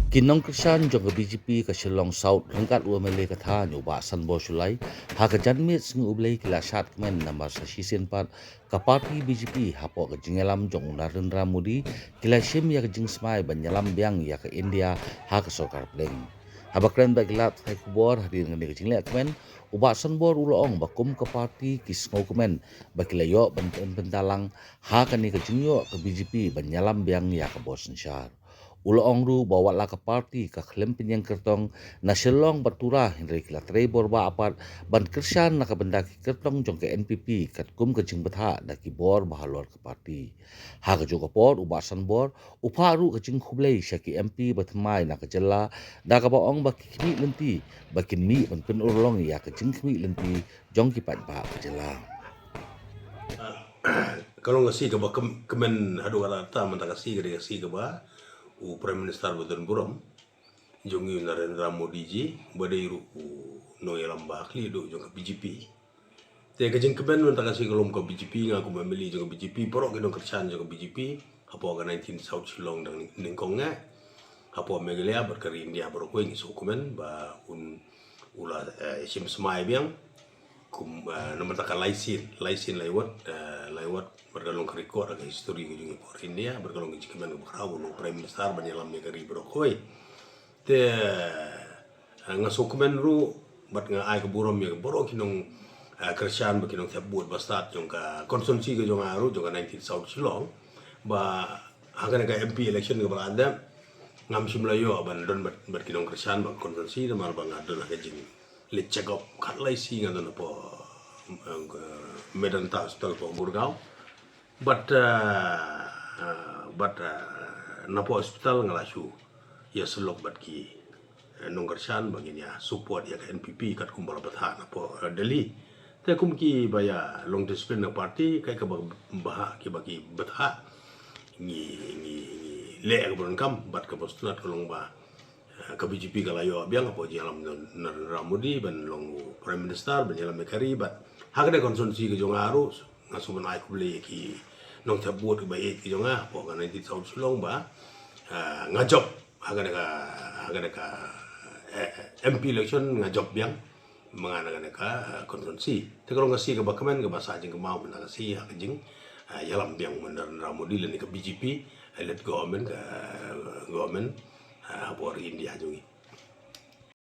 Kinong Krishan jong ke BGP ke Shillong South rengkat ua mele katha nyoba san bo sulai ha ke janmit sing ublei kilasat kemen nama sasisin pat ka parti BGP hapo ke jingelam jong Narendra Modi kilashim ya ke jing smai banyalam biang ya ke India ha ke sokar pleng. Habakren bagilat hai kubor hadir ngene ke jingle kemen uba san bor ulong bakum ke parti kisngo kemen bakilayo bentalang ha ke ni ke jingyo ke BGP banyalam biang ya ke bosen syar. Ulong ru bawa la ke parti ka klem pinyang kertong na selong batura hindri kila trebor ba apat ban kersan na ka benda ki kertong jong ke NPP kat kum ke jing betha na ki bor bahalor ke parti. Ha ke joka por ubasan bor uparu ke jing khublei syaki MP batmai na ke jela da ka baong ba kimi lenti bakin mi ban pen urlong ya ke jing kimi lenti jong ki pat ba ke jela. Kalau ngasih ke ba kemen hadu rata menta kasih ke ba u Prime Minister Badan Buram jongi Narendra Modi ji badairu no yalam bakli do jong BGP te kajeng keben menta kasih kolom ke BGP ngaku memilih jong BGP porok ke dong kerjaan jong BGP hapo ga 19 South Shillong dang ningkonga hapo megelia berkari India borok ngi sukumen ba ula sim smai biang nomor takkan laisin lewat bergalung kerikor ada histori ujungnya por India bergalung kemen berkau no Prime Minister banyalam negeri berokoi te ngasukumen ru bat nga ai keburom ya borok kinong kerjaan bakinong tiap buat bastat jong ka konsumsi ke jong aru jong ka 19 South Shillong ba hakan ka MP election ke berada ngam simlayo aban don bat kinong kerjaan ba konsumsi mal bang adon ka jing le check up kat laisi ngadon po medan tas tal po Burgau but napo hospital ngalasu ya selok bat ki nongkersan baginya support ya ke NPP kat kumbal batha napo Delhi te kum ki baya long discipline na party kai ka bah ki bagi batha ni le ka buron kam bat ka postulat kolong ba ke BGP kalayo biang apa jalam Narendra Modi ban long Prime Minister ban jalam mekari bat hakde konsumsi ke jong aru ngasuban ai kubli ki nong tabut ba e ki jong a po kan nanti tahun sulong ba ngajob hakde ka MP election ngajob biang mangana ka konsumsi te kalau ngasi ke bakamen ke bahasa jing ke mau ban ngasi hak jing jalam biang Narendra Modi le ke BGP elite government government por India jungi